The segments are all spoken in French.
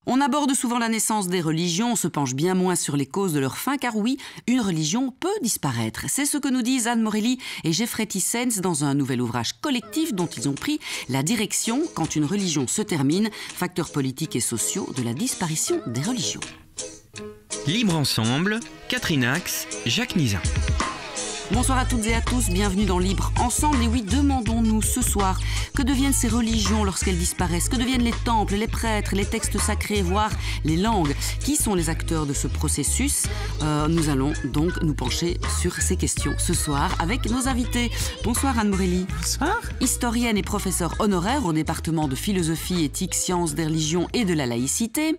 On aborde souvent la naissance des religions, on se penche bien moins sur les causes de leur fin, car oui, une religion peut disparaître. C'est ce que nous disent Anne Morelli et Jeffrey Tissens dans un nouvel ouvrage collectif dont ils ont pris la direction quand une religion se termine, facteurs politiques et sociaux de la disparition des religions. Libre Ensemble, Catherine Ax, Jacques Nizan. Bonsoir à toutes et à tous, bienvenue dans Libre Ensemble. Et oui, demandons-nous ce soir, que deviennent ces religions lorsqu'elles disparaissent? Que deviennent les temples, les prêtres, les textes sacrés, voire les langues? Qui sont les acteurs de ce processus? Nous allons donc nous pencher sur ces questions ce soir avec nos invités. Bonsoir Anne Morelli. Bonsoir. Historienne et professeure honoraire au département de philosophie, éthique, sciences des religions et de la laïcité.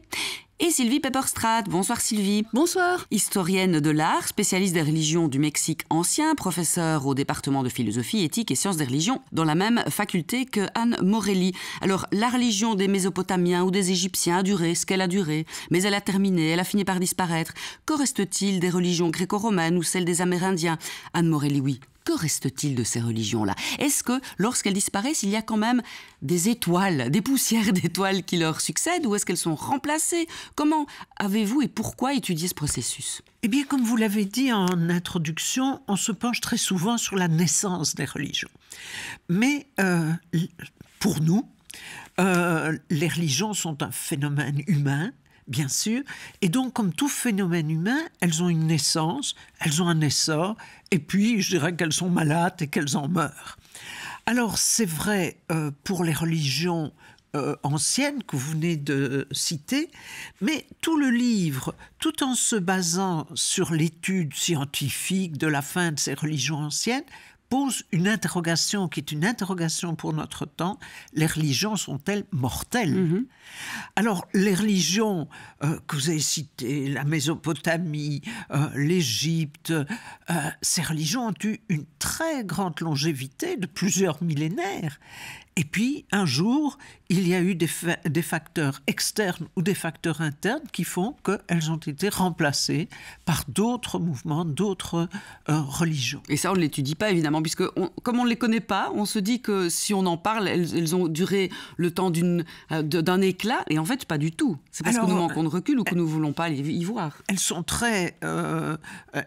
Et Sylvie Pepperstraat. Bonsoir Sylvie. Bonsoir. Historienne de l'art, spécialiste des religions du Mexique ancien, professeure au département de philosophie, éthique et sciences des religions dans la même faculté que Anne Morelli. Alors, la religion des Mésopotamiens ou des Égyptiens a duré ce qu'elle a duré, mais elle a terminé, elle a fini par disparaître. Que reste-t-il des religions gréco-romaines ou celles des Amérindiens? Anne Morelli, oui. Que reste-t-il de ces religions-là? Est-ce que, lorsqu'elles disparaissent, il y a quand même des étoiles, des poussières d'étoiles qui leur succèdent, ou est-ce qu'elles sont remplacées? Comment avez-vous et pourquoi étudier ce processus? Eh bien, comme vous l'avez dit en introduction, on se penche très souvent sur la naissance des religions. Mais pour nous, les religions sont un phénomène humain, bien sûr, et donc comme tout phénomène humain, elles ont une naissance, elles ont un essor, et puis je dirais qu'elles sont malades et qu'elles en meurent. Alors c'est vrai pour les religions anciennes que vous venez de citer, mais tout le livre, tout en se basant sur l'étude scientifique de la fin de ces religions anciennes, pose une interrogation qui est une interrogation pour notre temps. Les religions sont-elles mortelles? Alors, les religions que vous avez citées, la Mésopotamie, l'Égypte, ces religions ont eu une très grande longévité de plusieurs millénaires. Et puis, un jour, il y a eu des facteurs externes ou des facteurs internes qui font qu'elles ont été remplacées par d'autres mouvements, d'autres religions. Et ça, on ne l'étudie pas, évidemment, puisque comme on ne les connaît pas, on se dit que si on en parle, elles ont duré le temps d'un éclat, et en fait, pas du tout. C'est parce que nous manquons de recul ou que nous ne voulons pas y voir. Elles sont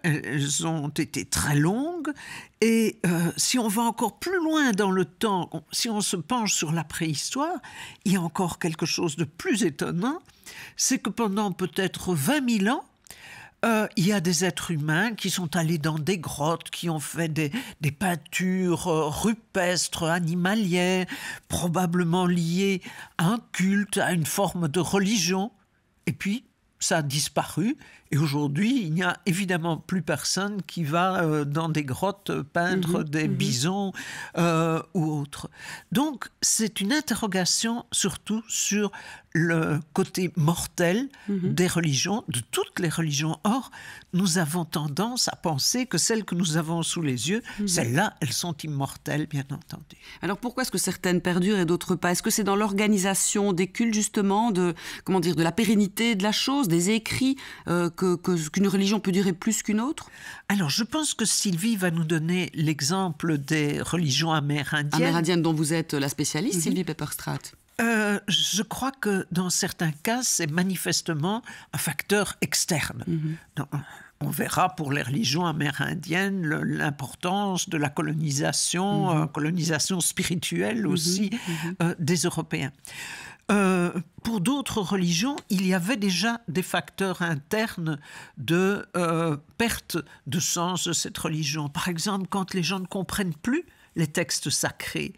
elles ont été très longues, et si on va encore plus loin dans le temps, si on se penche sur la préhistoire, il y a encore quelque chose de plus étonnant, c'est que pendant peut-être 20 000 ans, il y a des êtres humains qui sont allés dans des grottes, qui ont fait des peintures rupestres, animalières, probablement liées à un culte, à une forme de religion, et puis ça a disparu. Et aujourd'hui, il n'y a évidemment plus personne qui va dans des grottes peindre des bisons ou autres. Donc, c'est une interrogation surtout sur le côté mortel des religions, de toutes les religions. Or, nous avons tendance à penser que celles que nous avons sous les yeux, celles-là, elles sont immortelles, bien entendu. Alors, pourquoi est-ce que certaines perdurent et d'autres pas? Est-ce que c'est dans l'organisation des cultes, justement, de la pérennité de la chose, des écrits qu'une religion peut durer plus qu'une autre? Alors, je pense que Sylvie va nous donner l'exemple des religions amérindiennes. Amérindiennes dont vous êtes la spécialiste, Sylvie Pepperstraat. Je crois que dans certains cas, c'est manifestement un facteur externe. On verra pour les religions amérindiennes l'importance de la colonisation, colonisation spirituelle aussi des Européens. Pour d'autres religions, il y avait déjà des facteurs internes de perte de sens de cette religion. Par exemple, quand les gens ne comprennent plus les textes sacrés,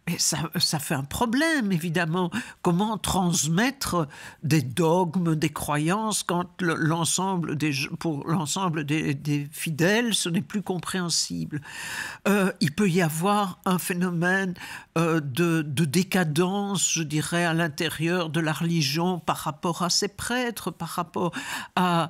mais ça fait un problème, évidemment. Comment transmettre des dogmes, des croyances quand pour l'ensemble des fidèles, ce n'est plus compréhensible. Il peut y avoir un phénomène de décadence, je dirais, à l'intérieur de la religion par rapport à ses prêtres, par rapport à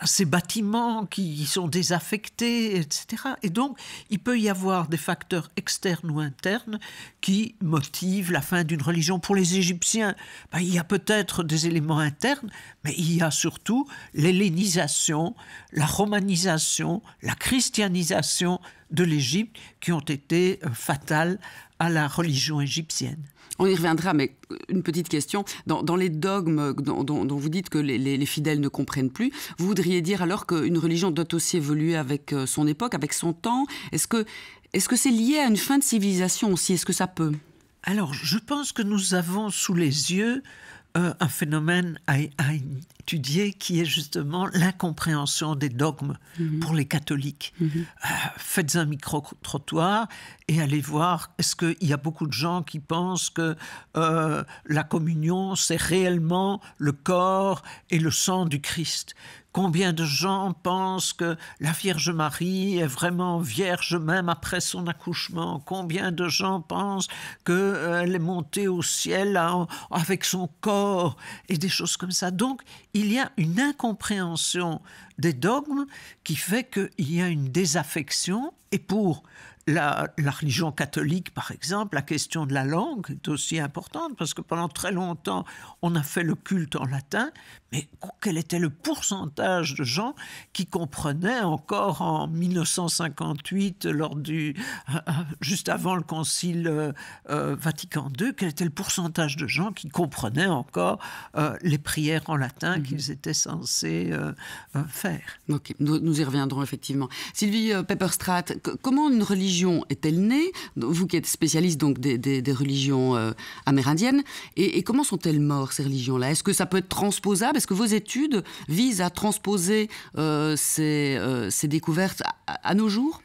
ces bâtiments qui sont désaffectés, etc. Et donc, il peut y avoir des facteurs externes ou internes qui motivent la fin d'une religion. Pour les Égyptiens, il y a peut-être des éléments internes, mais il y a surtout l'hellénisation, la romanisation, la christianisation de l'Égypte qui ont été fatales à la religion égyptienne. On y reviendra, mais une petite question. Dans les dogmes dont vous dites que les fidèles ne comprennent plus, vous voudriez dire alors qu'une religion doit aussi évoluer avec son époque, avec son temps? Est-ce que c'est lié à une fin de civilisation aussi? Est-ce que ça peut? Alors, je pense que nous avons sous les yeux un phénomène à étudier qui est justement l'incompréhension des dogmes pour les catholiques. Faites un micro-trottoir et allez voir, est-ce qu'il y a beaucoup de gens qui pensent que la communion, c'est réellement le corps et le sang du Christ? Combien de gens pensent que la Vierge Marie est vraiment vierge même après son accouchement? Combien de gens pensent qu'elle est montée au ciel avec son corps et des choses comme ça? Donc, il y a une incompréhension des dogmes qui fait qu'il y a une désaffection. Et pour la religion catholique, par exemple, la question de la langue est aussi importante parce que pendant très longtemps, on a fait le culte en latin, mais quel était le pourcentage de gens qui comprenaient encore en 1958, juste avant le Concile Vatican II, quel était le pourcentage de gens qui comprenaient encore les prières en latin qu'ils étaient censés faire? Ok, nous y reviendrons effectivement. Sylvie Pepperstraat, comment une religion est-elle née? Vous qui êtes spécialiste donc des religions amérindiennes, et comment sont-elles mortes, ces religions-là? Est-ce que ça peut être transposable? Est-ce que vos études visent à transposer ces découvertes à nos jours?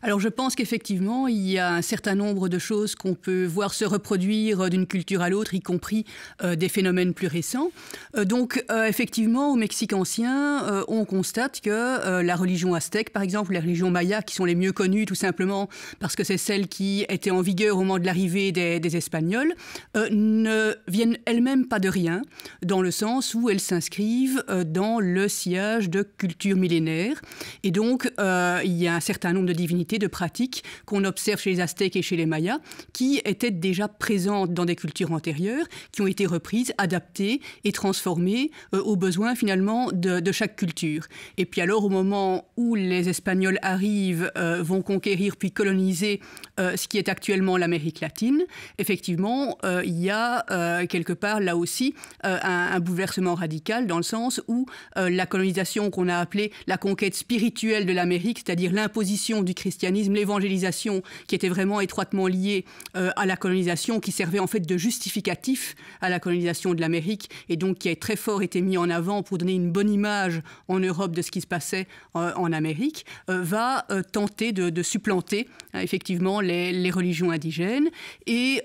Alors je pense qu'effectivement, il y a un certain nombre de choses qu'on peut voir se reproduire d'une culture à l'autre, y compris des phénomènes plus récents. Donc effectivement, au Mexique ancien, on constate que la religion aztèque, par exemple, les religions mayas, qui sont les mieux connues tout simplement parce que c'est celles qui étaient en vigueur au moment de l'arrivée des Espagnols, ne viennent elles-mêmes pas de rien, dans le sens où elles s'inscrivent dans le sillage de cultures millénaires. Et donc, il y a un certain nombre de divinités, de pratiques qu'on observe chez les Aztèques et chez les Mayas, qui étaient déjà présentes dans des cultures antérieures, qui ont été reprises, adaptées et transformées aux besoins finalement de chaque culture. Et puis alors, au moment où les Espagnols arrivent, vont conquérir puis coloniser ce qui est actuellement l'Amérique latine, effectivement, il y a quelque part là aussi un bouleversement radical dans le sens où la colonisation qu'on a appelée la conquête spirituelle de l'Amérique, c'est-à-dire l'imposition du christianisme, l'évangélisation qui était vraiment étroitement liée à la colonisation, qui servait en fait de justificatif à la colonisation de l'Amérique et donc qui a très fort été mis en avant pour donner une bonne image en Europe de ce qui se passait en Amérique, va tenter de supplanter effectivement les religions indigènes. Et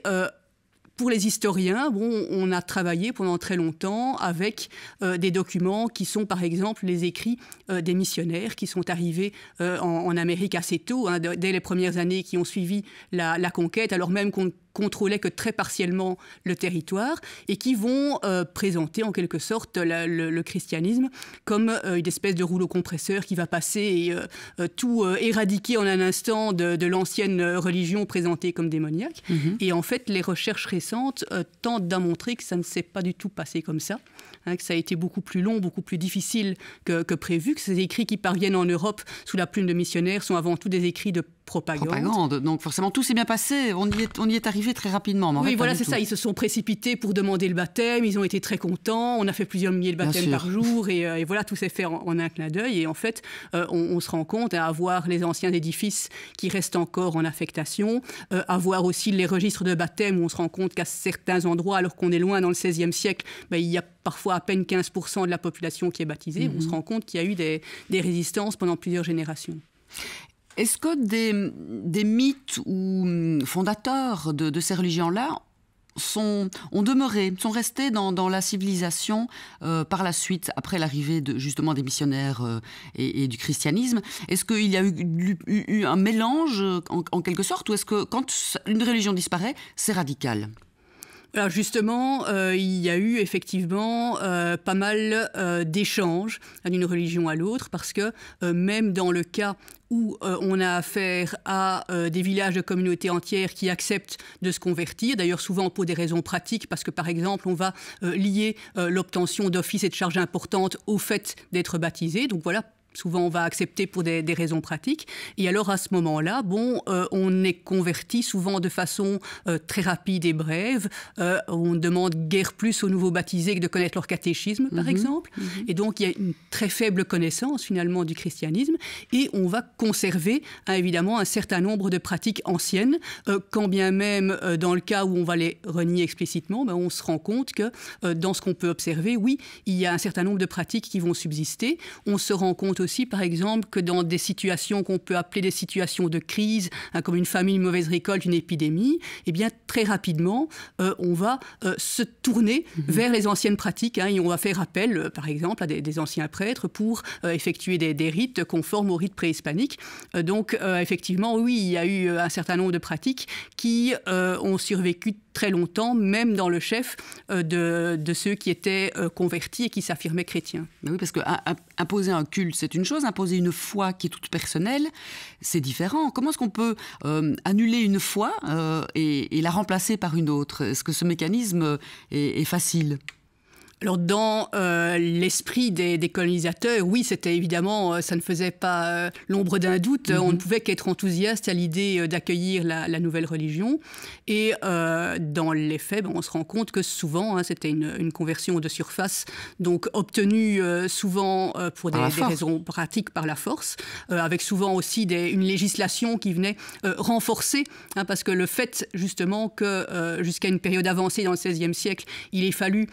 pour les historiens, on a travaillé pendant très longtemps avec des documents qui sont par exemple les écrits des missionnaires qui sont arrivés en Amérique assez tôt, dès les premières années qui ont suivi la conquête, alors même qu'on contrôlaient que très partiellement le territoire et qui vont présenter en quelque sorte le christianisme comme une espèce de rouleau compresseur qui va passer et tout éradiquer en un instant de l'ancienne religion présentée comme démoniaque. Et en fait, les recherches récentes tentent d'en montrer que ça ne s'est pas du tout passé comme ça, que ça a été beaucoup plus long, beaucoup plus difficile que prévu, que ces écrits qui parviennent en Europe sous la plume de missionnaires sont avant tout des écrits de propagande. Donc forcément tout s'est bien passé, on y est arrivé très rapidement. Oui, voilà, c'est ça, ils se sont précipités pour demander le baptême, ils ont été très contents, on a fait plusieurs milliers de baptêmes par jour et voilà, tout s'est fait en un clin d'œil et en fait, on se rend compte à voir les anciens édifices qui restent encore en affectation, à voir aussi les registres de baptême où on se rend compte qu'à certains endroits, alors qu'on est loin dans le XVIe siècle, il y a parfois à peine 15% de la population qui est baptisée. On se rend compte qu'il y a eu des résistances pendant plusieurs générations. Est-ce que des mythes ou fondateurs de ces religions-là sont restés dans la civilisation par la suite, après l'arrivée justement des missionnaires et du christianisme? Est-ce qu'il y a eu un mélange en quelque sorte, ou est-ce que quand une religion disparaît, c'est radical? Alors justement, il y a eu effectivement pas mal d'échanges d'une religion à l'autre, parce que même dans le cas où on a affaire à des villages de communautés entières qui acceptent de se convertir, d'ailleurs souvent pour des raisons pratiques, parce que par exemple on va lier l'obtention d'offices et de charges importantes au fait d'être baptisé. Donc voilà, souvent on va accepter pour des raisons pratiques. Et alors à ce moment-là, on est converti souvent de façon très rapide et brève. On demande guère plus aux nouveaux baptisés que de connaître leur catéchisme, par exemple. Et donc il y a une très faible connaissance finalement du christianisme. Et on va conserver évidemment un certain nombre de pratiques anciennes, quand bien même dans le cas où on va les renier explicitement, on se rend compte que dans ce qu'on peut observer, oui, il y a un certain nombre de pratiques qui vont subsister. On se rend compte aussi, par exemple, que dans des situations qu'on peut appeler des situations de crise, comme une famine, une mauvaise récolte, une épidémie, eh bien, très rapidement, on va se tourner vers les anciennes pratiques, et on va faire appel, par exemple, à des anciens prêtres pour effectuer des rites conformes aux rites préhispaniques. Donc, effectivement, oui, il y a eu un certain nombre de pratiques qui ont survécu très longtemps, même dans le chef de ceux qui étaient convertis et qui s'affirmaient chrétiens. Oui, parce que imposer un culte, c'est une chose, imposer une foi qui est toute personnelle, c'est différent. Comment est-ce qu'on peut annuler une foi et la remplacer par une autre? Est-ce que ce mécanisme est facile? Alors dans l'esprit des colonisateurs, oui, c'était évidemment, ça ne faisait pas l'ombre d'un doute. On ne pouvait qu'être enthousiaste à l'idée d'accueillir la nouvelle religion. Et dans les faits, on se rend compte que souvent, c'était une conversion de surface, donc obtenue souvent pour des raisons pratiques par la force, avec souvent aussi une législation qui venait renforcer, parce que le fait justement que jusqu'à une période avancée dans le XVIe siècle, il ait fallu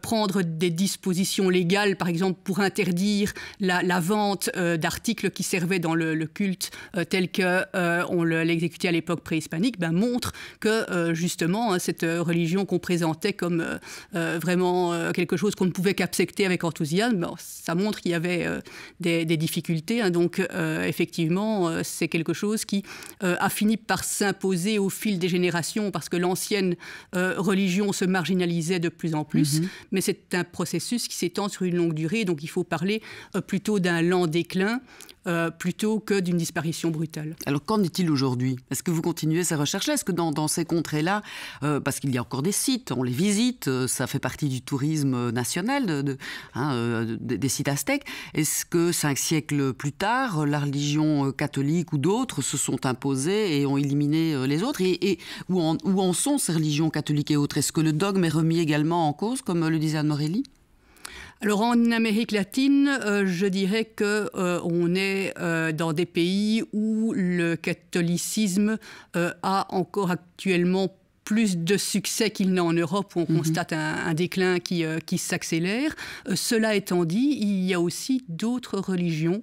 prendre des dispositions légales, par exemple pour interdire la vente d'articles qui servaient dans le culte tel qu'on l'exécutait à l'époque préhispanique, montre que justement cette religion qu'on présentait comme vraiment quelque chose qu'on ne pouvait qu'accepter avec enthousiasme, ça montre qu'il y avait des difficultés. Donc effectivement, c'est quelque chose qui a fini par s'imposer au fil des générations parce que l'ancienne religion se marginalisait de plus en plus. Mais c'est un processus qui s'étend sur une longue durée, donc il faut parler plutôt d'un lent déclin plutôt que d'une disparition brutale. Alors qu'en est-il aujourd'hui? Est-ce que vous continuez ces recherches-là? Est-ce que dans ces contrées-là, parce qu'il y a encore des sites, on les visite, ça fait partie du tourisme national des sites aztèques, est-ce que 5 siècles plus tard, la religion catholique ou d'autres se sont imposées et ont éliminé les autres? Et où en sont ces religions catholiques et autres? Est-ce que le dogme est remis également en cause, comme le disait Anne Morelli? Alors en Amérique latine, je dirais qu'on est dans des pays où le catholicisme a encore actuellement plus de succès qu'il n'a en Europe, où on constate un déclin qui s'accélère. Cela étant dit, il y a aussi d'autres religions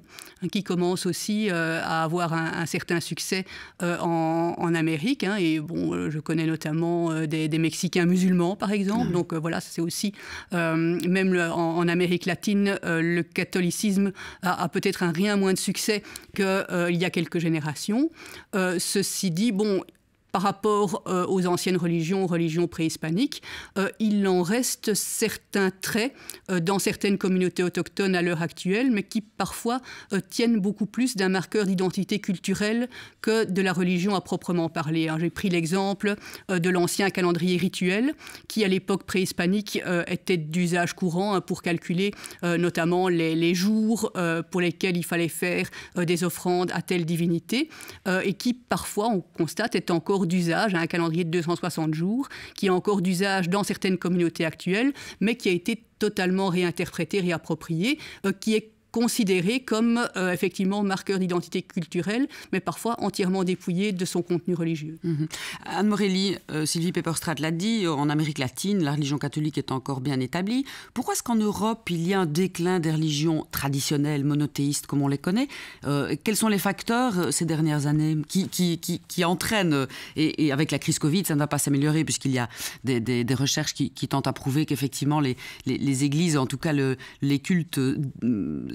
qui commencent aussi à avoir un certain succès en Amérique. Et je connais notamment des Mexicains musulmans, par exemple. Donc voilà, c'est aussi, même en Amérique latine, le catholicisme a peut-être un rien moins de succès qu'il y a quelques générations. Ceci dit, par rapport aux anciennes religions préhispaniques, il en reste certains traits dans certaines communautés autochtones à l'heure actuelle, mais qui parfois tiennent beaucoup plus d'un marqueur d'identité culturelle que de la religion à proprement parler. J'ai pris l'exemple de l'ancien calendrier rituel, qui à l'époque préhispanique était d'usage courant pour calculer notamment les jours pour lesquels il fallait faire des offrandes à telle divinité, et qui parfois, on constate, est encore d'usage, un calendrier de 260 jours, qui est encore d'usage dans certaines communautés actuelles, mais qui a été totalement réinterprété, réapproprié, qui est considéré comme effectivement marqueur d'identité culturelle, mais parfois entièrement dépouillé de son contenu religieux. Anne Morelli, Sylvie Pepperstraat l'a dit, en Amérique latine, la religion catholique est encore bien établie. Pourquoi est-ce qu'en Europe, il y a un déclin des religions traditionnelles, monothéistes, comme on les connaît? Quels sont les facteurs ces dernières années qui entraînent, et avec la crise Covid, ça ne va pas s'améliorer, puisqu'il y a des recherches qui tentent à prouver qu'effectivement les églises, en tout cas les cultes,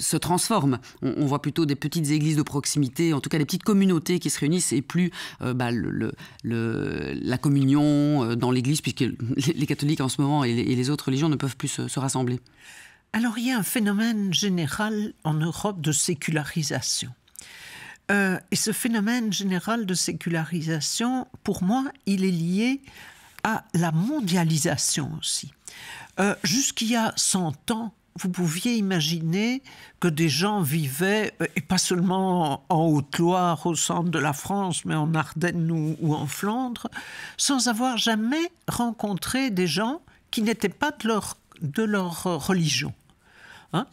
se transforment. On voit plutôt des petites églises de proximité, en tout cas des petites communautés qui se réunissent, et plus la communion dans l'église, puisque les catholiques en ce moment et les autres religions ne peuvent plus se rassembler. Alors il y a un phénomène général en Europe de sécularisation. Et ce phénomène général de sécularisation, pour moi, il est lié à la mondialisation aussi. Jusqu'il y a 100 ans, vous pouviez imaginer que des gens vivaient, et pas seulement en Haute-Loire, au centre de la France, mais en Ardennes ou en Flandre, sans avoir jamais rencontré des gens qui n'étaient pas de leur religion. Hein?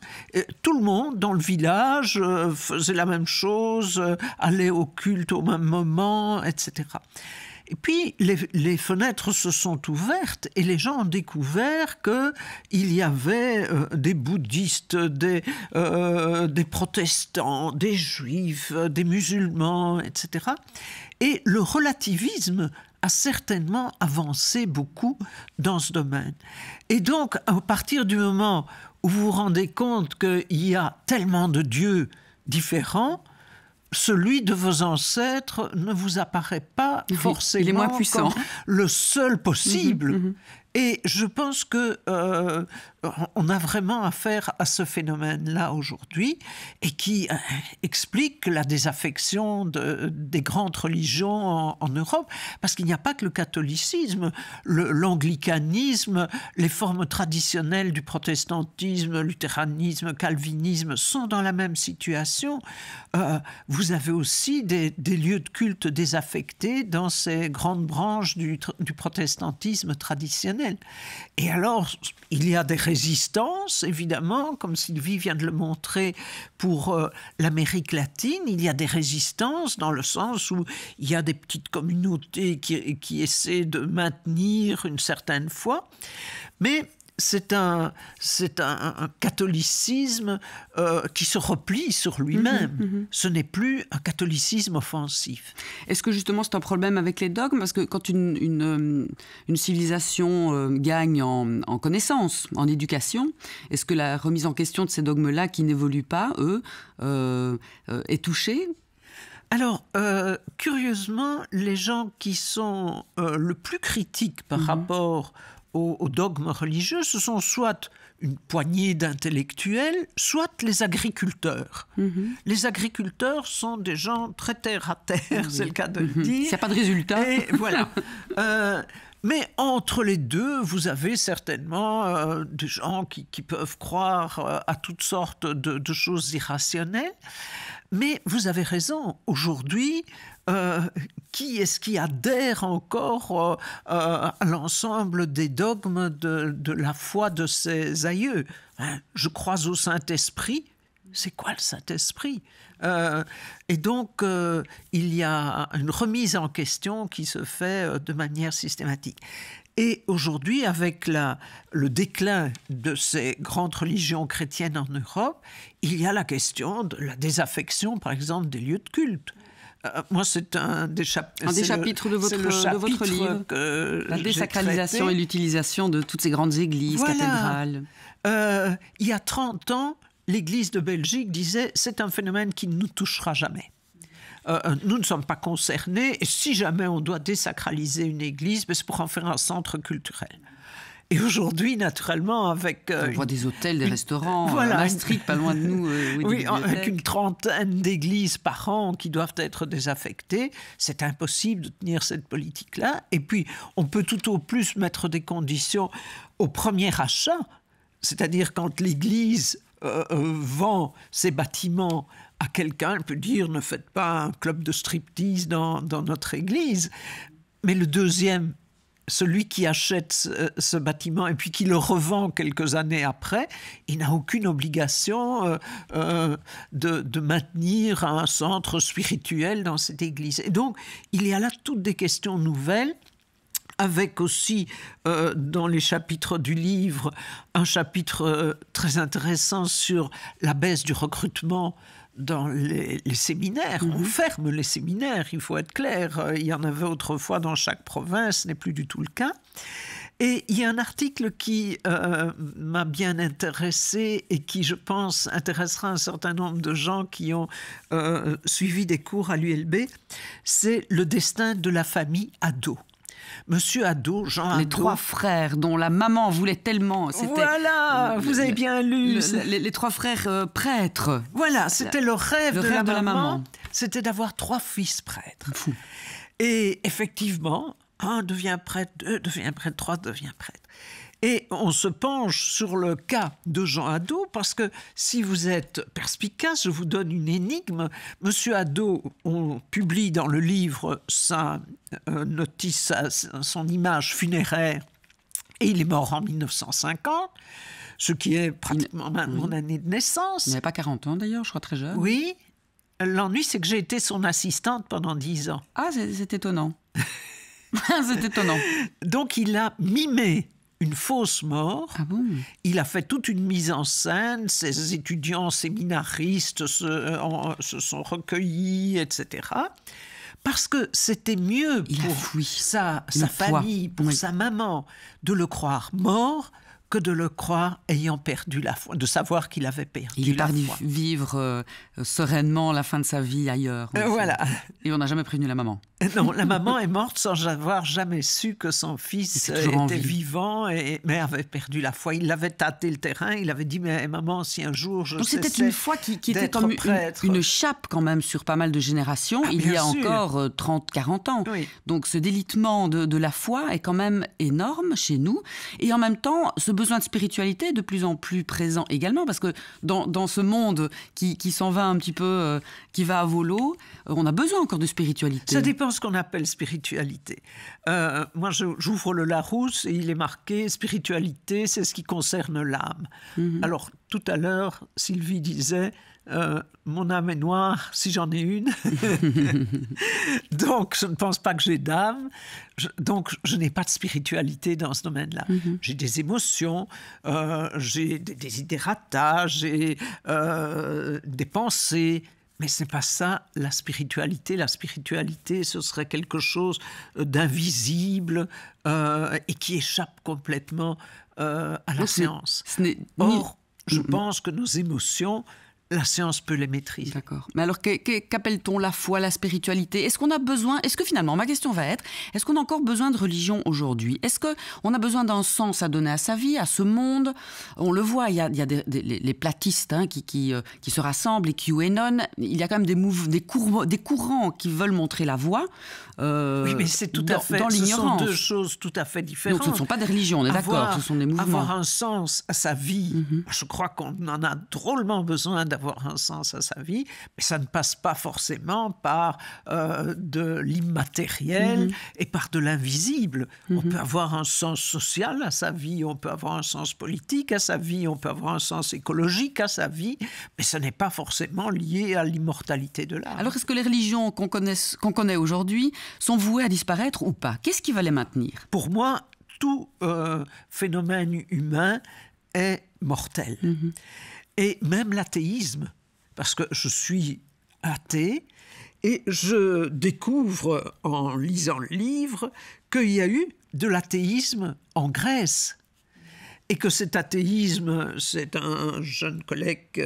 Tout le monde dans le village faisait la même chose, allait au culte au même moment, etc. Et puis, les fenêtres se sont ouvertes et les gens ont découvert qu'il y avait des bouddhistes, des protestants, des juifs, des musulmans, etc. Et le relativisme a certainement avancé beaucoup dans ce domaine. Et donc, à partir du moment où vous vous rendez compte qu'il y a tellement de dieux différents, celui de vos ancêtres ne vous apparaît pas forcément il est moins puissant. comme le seul possible. Et je pense que on a vraiment affaire à ce phénomène-là aujourd'hui et qui explique la désaffection des grandes religions en Europe, parce qu'il n'y a pas que le catholicisme, l'anglicanisme, les formes traditionnelles du protestantisme, luthéranisme, calvinisme sont dans la même situation. Vous avez aussi des lieux de culte désaffectés dans ces grandes branches du protestantisme traditionnel. Et alors, il y a des résistances, évidemment, comme Sylvie vient de le montrer pour l'Amérique latine. Il y a des résistances dans le sens où il y a des petites communautés qui essaient de maintenir une certaine foi. Mais c'est un catholicisme qui se replie sur lui-même. Ce n'est plus un catholicisme offensif. Est-ce que justement c'est un problème avec les dogmes? Parce que quand une civilisation gagne en connaissance, en éducation, est-ce que la remise en question de ces dogmes-là qui n'évoluent pas, est touchée? Alors, curieusement, les gens qui sont le plus critiques par rapport aux dogmes religieux, ce sont soit une poignée d'intellectuels, soit les agriculteurs. Les agriculteurs sont des gens très terre à terre, c'est le cas de le dire. Il n'y a pas de résultat. Et voilà. Mais entre les deux, vous avez certainement des gens qui peuvent croire à toutes sortes de choses irrationnelles. Mais vous avez raison, aujourd'hui, qui est-ce qui adhère encore à l'ensemble des dogmes de la foi de ses aïeux? Je crois au Saint-Esprit. C'est quoi le Saint-Esprit? Et donc, il y a une remise en question qui se fait de manière systématique. Et aujourd'hui, avec le déclin de ces grandes religions chrétiennes en Europe, il y a la question de la désaffection, par exemple, des lieux de culte. Moi, c'est un des chapitres de votre livre, la désacralisation et l'utilisation de toutes ces grandes églises, cathédrales. Il y a 30 ans, l'Église de Belgique disait « c'est un phénomène qui ne nous touchera jamais ». Nous ne sommes pas concernés, et si jamais on doit désacraliser une église, c'est pour en faire un centre culturel. Et aujourd'hui, naturellement, avec... on voit des hôtels, des restaurants, voilà, Maastricht, pas loin de nous. Oui, avec une trentaine d'églises par an qui doivent être désaffectées, c'est impossible de tenir cette politique-là. Et puis, on peut tout au plus mettre des conditions au premier achat, c'est-à-dire quand l'église vend ses bâtiments à quelqu'un, elle peut dire « ne faites pas un club de striptease dans notre église ». Mais le deuxième, celui qui achète ce bâtiment et puis qui le revend quelques années après, il n'a aucune obligation de maintenir un centre spirituel dans cette église. Et donc, il y a là toutes des questions nouvelles, avec aussi, dans les chapitres du livre, un chapitre très intéressant sur la baisse du recrutement dans les séminaires. On ferme les séminaires, il faut être clair. Il y en avait autrefois dans chaque province, ce n'est plus du tout le cas. Et il y a un article qui m'a bien intéressé et qui, je pense, intéressera un certain nombre de gens qui ont suivi des cours à l'ULB. C'est le destin de la famille Hadot. Monsieur Hadot, Jean Hadot... Les trois frères dont la maman voulait tellement... Voilà, vous avez bien lu. Les trois frères prêtres. Voilà, c'était le rêve de la maman. C'était d'avoir 3 fils prêtres. Fou. Et effectivement, 1 devient prêtre, 2 devient prêtre, 3 devient prêtre. Et on se penche sur le cas de Jean Hadot, parce que si vous êtes perspicace, je vous donne une énigme. Monsieur Hadot, on publie dans le livre sa notice, son image funéraire, et il est mort en 1950, ce qui est pratiquement mon année de naissance. Il n'avait pas 40 ans d'ailleurs, je crois très jeune. Oui. L'ennui, c'est que j'ai été son assistante pendant 10 ans. Ah, c'est étonnant. C'est étonnant. Donc, il a mimé une fausse mort. Ah bon? Il a fait toute une mise en scène. Ses étudiants séminaristes se sont recueillis, etc. Parce que c'était mieux pour sa famille, pour sa maman, de le croire mort que de le croire ayant perdu la foi, de savoir qu'il avait perdu la foi. Il est parti vivre sereinement la fin de sa vie ailleurs. Voilà. Et on n'a jamais prévenu la maman. Non, la maman est morte sans avoir jamais su que son fils était vivant, mais avait perdu la foi. Il avait tâté le terrain, il avait dit « Mais maman, si un jour je cessais d'être prêtre... » Donc c'était une foi qui était comme une chape quand même sur pas mal de générations, il y a encore 30-40 ans. Oui. Donc ce délitement de la foi est quand même énorme chez nous. Et en même temps, ce besoin de spiritualité est de plus en plus présent également, parce que dans ce monde qui s'en va un petit peu, qui va à volo, on a besoin encore de spiritualité. Ça dépend ce qu'on appelle spiritualité. Moi, j'ouvre le Larousse et il est marqué « Spiritualité, c'est ce qui concerne l'âme ». Alors, tout à l'heure, Sylvie disait mon âme est noire, si j'en ai une. Donc, je ne pense pas que j'ai d'âme. Donc, je n'ai pas de spiritualité dans ce domaine-là. J'ai des émotions, j'ai des desiderata, j'ai des pensées. Mais ce n'est pas ça, la spiritualité. La spiritualité, ce serait quelque chose d'invisible et qui échappe complètement à la science. Or, je pense que nos émotions, la science peut les maîtriser. D'accord. Mais alors, qu'appelle-t-on la foi, la spiritualité? Est-ce qu'on a besoin, est-ce que finalement, ma question va être, est-ce qu'on a encore besoin de religion aujourd'hui? Est-ce qu'on a besoin d'un sens à donner à sa vie, à ce monde? On le voit, il y a les platistes qui se rassemblent, les QAnon. Il y a quand même des courants qui veulent montrer la voie. Oui, mais c'est tout à fait dans l'ignorance. Ce sont deux choses tout à fait différentes. Donc, ce ne sont pas des religions, on est d'accord, ce sont des mouvements. Avoir un sens à sa vie, je crois qu'on en a drôlement besoin d'avoir un sens à sa vie, mais ça ne passe pas forcément par de l'immatériel et par de l'invisible. On peut avoir un sens social à sa vie, on peut avoir un sens politique à sa vie, on peut avoir un sens écologique à sa vie, mais ce n'est pas forcément lié à l'immortalité de l'âme. Alors, est-ce que les religions qu'on connaît aujourd'hui sont vouées à disparaître ou pas? Qu'est-ce qui va les maintenir? Pour moi, tout phénomène humain est mortel. Et même l'athéisme, parce que je suis athée, et je découvre en lisant le livre qu'il y a eu de l'athéisme en Grèce. Et que cet athéisme, c'est un jeune collègue,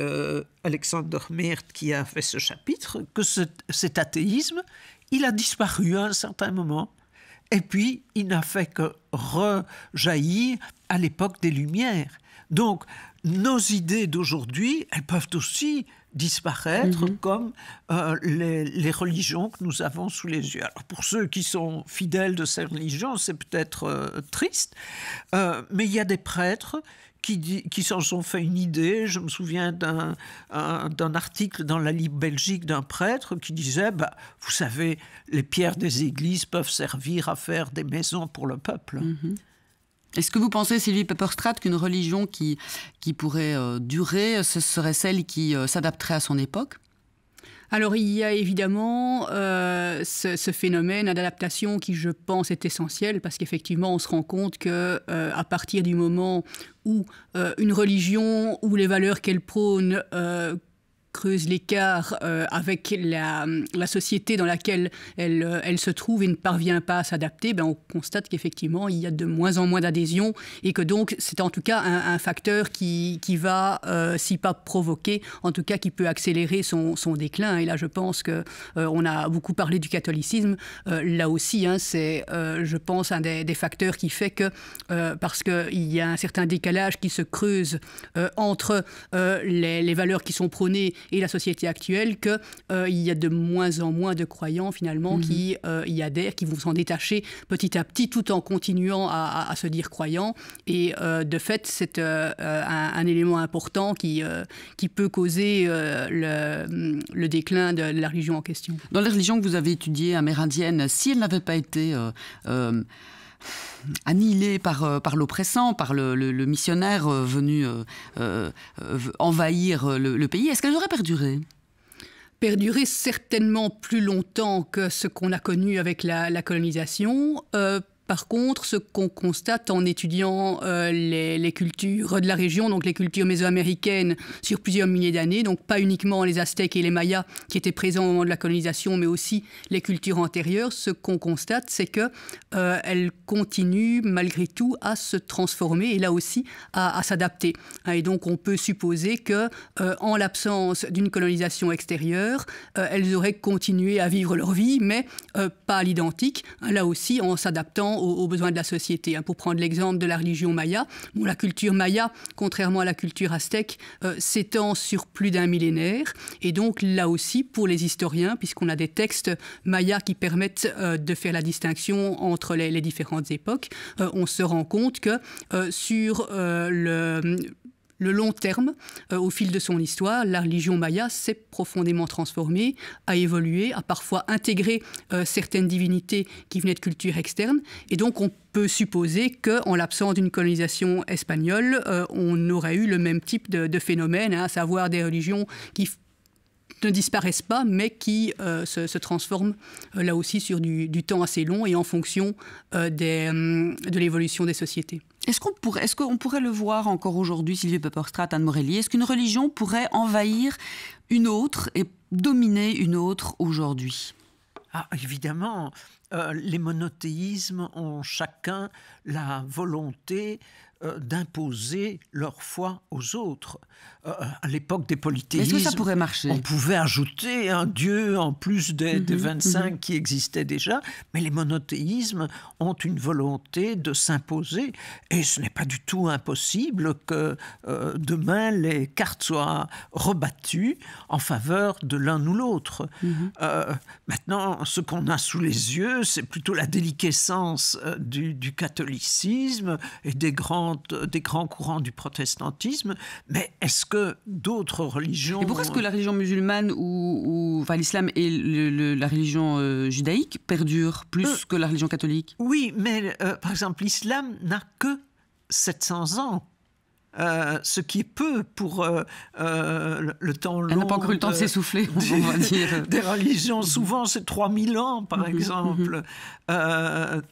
Alexander Meert, qui a fait ce chapitre, que cet athéisme, il a disparu à un certain moment. Et puis, il n'a fait que rejaillir à l'époque des Lumières. Donc, nos idées d'aujourd'hui, elles peuvent aussi disparaître comme les religions que nous avons sous les yeux. Alors, pour ceux qui sont fidèles de ces religions, c'est peut-être triste, mais il y a des prêtres qui s'en sont fait une idée. Je me souviens d'un article dans la Libre Belgique d'un prêtre qui disait vous savez, les pierres des églises peuvent servir à faire des maisons pour le peuple. Est-ce que vous pensez, Sylvie Pepperstraat, qu'une religion qui pourrait durer, ce serait celle qui s'adapterait à son époque? Alors, il y a évidemment ce phénomène d'adaptation qui, je pense, est essentiel parce qu'effectivement, on se rend compte qu'à partir du moment où une religion ou les valeurs qu'elle prône creuse l'écart avec la société dans laquelle elle se trouve et ne parvient pas à s'adapter, on constate qu'effectivement, il y a de moins en moins d'adhésion et que donc, c'est en tout cas un facteur qui va, si pas provoquer, en tout cas qui peut accélérer son déclin. Et là, je pense qu'on a beaucoup parlé du catholicisme. Là aussi, c'est, je pense, un des facteurs qui fait que, parce qu'il y a un certain décalage qui se creuse entre les valeurs qui sont prônées et la société actuelle qu'il y a de moins en moins de croyants finalement qui y adhèrent, qui vont s'en détacher petit à petit tout en continuant à se dire croyants. Et de fait, c'est un élément important qui peut causer le déclin de la religion en question. Dans les religions que vous avez étudiées amérindiennes, si elles n'avaient pas été annihilées par l'oppressant, par le missionnaire venu envahir le pays, est-ce qu'elles auraient perduré ? Perdurer certainement plus longtemps que ce qu'on a connu avec la colonisation. Par contre, ce qu'on constate en étudiant les cultures de la région, donc les cultures mésoaméricaines sur plusieurs milliers d'années, donc pas uniquement les Aztèques et les Mayas qui étaient présents au moment de la colonisation, mais aussi les cultures antérieures, ce qu'on constate, c'est qu'elles continuent malgré tout à se transformer et là aussi à s'adapter. Et donc on peut supposer qu'en l'absence d'une colonisation extérieure, elles auraient continué à vivre leur vie, mais pas à l'identique, là aussi en s'adaptant aux besoins de la société. Pour prendre l'exemple de la religion maya, la culture maya, contrairement à la culture aztèque, s'étend sur plus d'un millénaire. Et donc là aussi, pour les historiens, puisqu'on a des textes mayas qui permettent de faire la distinction entre les différentes époques, on se rend compte que sur le long terme, au fil de son histoire, la religion maya s'est profondément transformée, a évolué, a parfois intégré certaines divinités qui venaient de cultures externes. Et donc, on peut supposer qu'en l'absence d'une colonisation espagnole, on aurait eu le même type de phénomène, à savoir des religions qui ne disparaissent pas, mais qui se transforment là aussi sur du temps assez long et en fonction de l'évolution des sociétés. Est-ce qu'on pourrait le voir encore aujourd'hui, Sylvie Pepperstraat, Anne Morelli? Est-ce qu'une religion pourrait envahir une autre et dominer une autre aujourd'hui? Évidemment, les monothéismes ont chacun la volonté d'imposer leur foi aux autres. À l'époque des polythéismes, est-ce que ça pourrait marcher? On pouvait ajouter un dieu en plus des 25 qui existaient déjà, mais les monothéismes ont une volonté de s'imposer et ce n'est pas du tout impossible que demain les cartes soient rebattues en faveur de l'un ou l'autre. Maintenant, ce qu'on a sous les yeux, c'est plutôt la déliquescence du catholicisme et des grands courants du protestantisme, mais est-ce que d'autres religions... Et pourquoi est-ce que la religion musulmane ou l'islam et la religion judaïque perdurent plus que la religion catholique? Oui, mais par exemple, l'islam n'a que 700 ans. Ce qui est peu pour le temps long. Elle n'a pas encore eu le temps de s'essouffler, on va dire. Des religions, souvent c'est 3000 ans par exemple.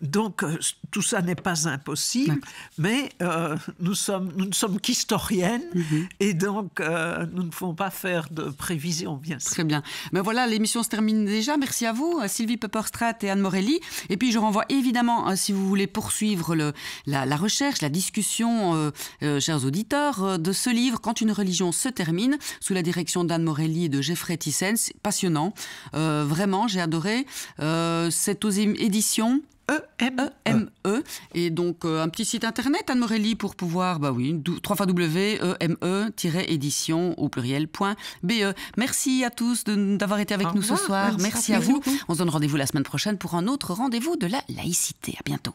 Donc tout ça n'est pas impossible, mais nous ne sommes qu'historiennes et donc nous ne pouvons pas faire de prévisions, bien sûr. Très bien. Mais voilà, l'émission se termine déjà. Merci à vous, Sylvie Pepperstraat et Anne Morelli. Et puis je renvoie évidemment, si vous voulez poursuivre la recherche, la discussion, chers auditeurs, de ce livre, Quand une religion se termine, sous la direction d'Anne Morelli et de Geoffrey Thysens. Passionnant. Vraiment, j'ai adoré. C'est aux éditions EME. Et donc, un petit site internet, Anne Morelli, pour pouvoir, www.eme-édition au pluriel.be. Merci à tous d'avoir été avec nous ce soir. Merci à vous. On se donne rendez-vous la semaine prochaine pour un autre rendez-vous de la laïcité. À bientôt.